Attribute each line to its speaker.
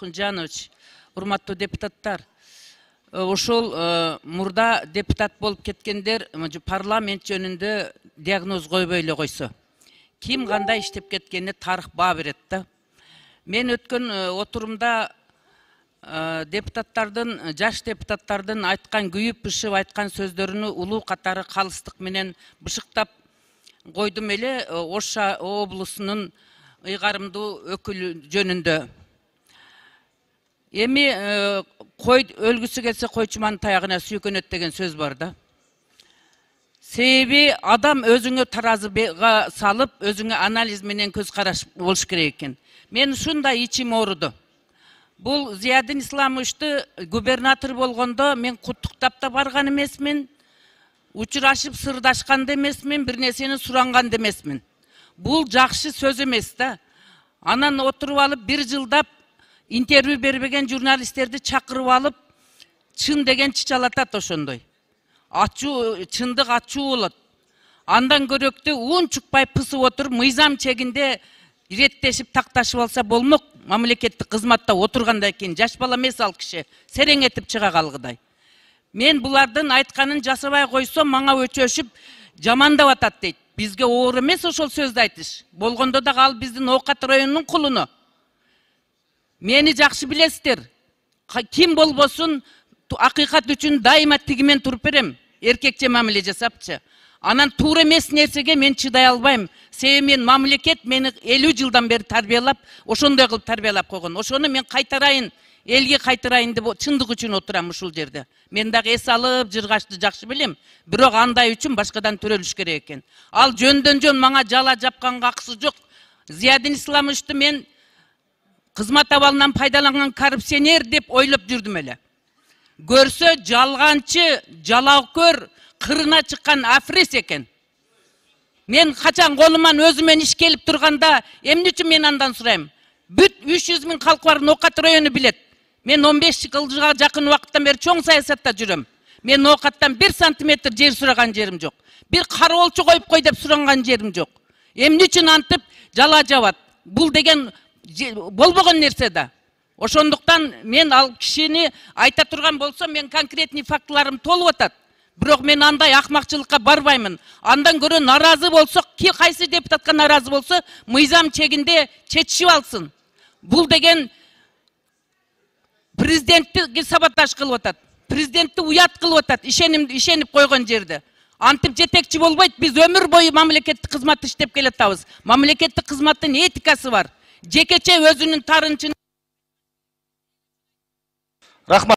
Speaker 1: Ахунжанович, урматтуу депутаттар. Ошол мурда депутат болуп кеткендер парламент жөнүндө диагноз койбой эле койсо. Ким кандай иштеп кеткени тарых баа берет да. Мен өткөн отурумда депутаттардын, жаш депутаттардын айткан күйүп бышып айткан сөздөрүнү улуу катары калыстык менен бышыктап койдум эле Ош облусунун ыйгарымдуу өкүлү жөнүндө. Эми кой өлгүсү келсе койчуманын таягына сүйкөнөт деген сөз бар да. Себеби адам өзүңө таразыга салып, өзүңө анализ менен көз караш болуш керек экен. Мен ушундай ичим ооруду. Бул Зиядин Исламовичти губернатор болгондо мен куттуктап да барган эмесмин, учурашып сырдашкан да эмесмин, бир нерсени суранган да эмесмин. Бул жакшы сөз эмес да. Анан отуруп алып бир жылдап интервью бербеген журналисттерди чакырып алып, чын деген чычалатат ошондой. Чындык ачуу болот. Андан көрөктү уун чукпай пысып отуруп, мыйзам чегинде иреттешип такташып алса болмок. Мамлекеттик кызматта отургандан кийин жаш бала эмес ал киши, сереңетип чыга калгыдай. Мен булардын айтканын жасабай койсом, мага өчөшүп жамандап атат дейт. Бизге оор эмес ошол сөздү айтыш. Болгондо да ал биздин Оокат районунун кулуну. Мени жакшы билесиздер. Ким болбосун акыйкат үчүн дайыма тигимен туруп берем. Эркекче мамиле жасапчы. Анан туура эмес нерсеге мен чыдай албайм. Себеби мен мамлекет мени 50 жылдан бери тарбиялап, ошондой кылып тарбиялап койгон. Ошону мен кайтарайын, элге кайтарайын деп чындык үчүн отурам ушул жерде. Мен дагы эс алып, жыргашты жакшы билем. Бирок андай үчүн башкадан төрөлүш керек экен. Ал жөндөн жөн мага жала жапканга акысы жок. Зиядин Исламовичти мен кызмат абалынан пайдаланган коррупционер деп ойлоп жүрдүм эле. Көрсө жалганчы, жалаокөр, кырына чыккан афрес экен. Мен качан колуман өзүмөн иш келип турганда, эмне үчүн мен андан сурайм? Бүт 300 000 калк бар Оокат району билет. Мен 15 жылга жакын убакыттан бери чоң саясатта жүрөм. Мен Оокаттан 1 сантиметр жер сураган жерим жок. Бир кароолчу коюп кой деп суранган жерим жок. Эмне үчүн антип жала жабат? Бул деген болбогон нерсе да. Ошондуктан мен ал кишини айта турган болсом, мен конкретный фактыларым толуп атат. Бирок мен андай акмакчылыкка барбаймын. Андан көрө наразы болсок, кайсы депутатка наразы болсо, мыйзам чегинде чечишип алсын. Бул деген президентти саботаж кылып атат. Президентти уят кылып атат, ишенип койгон жерде. Антип жетекчи болбойт, биз өмүр бою мамлекеттик кызматты иштеп келатабыз. Мамлекеттик кызматтын этикасы бар. Жекече өзүнүн тарынчын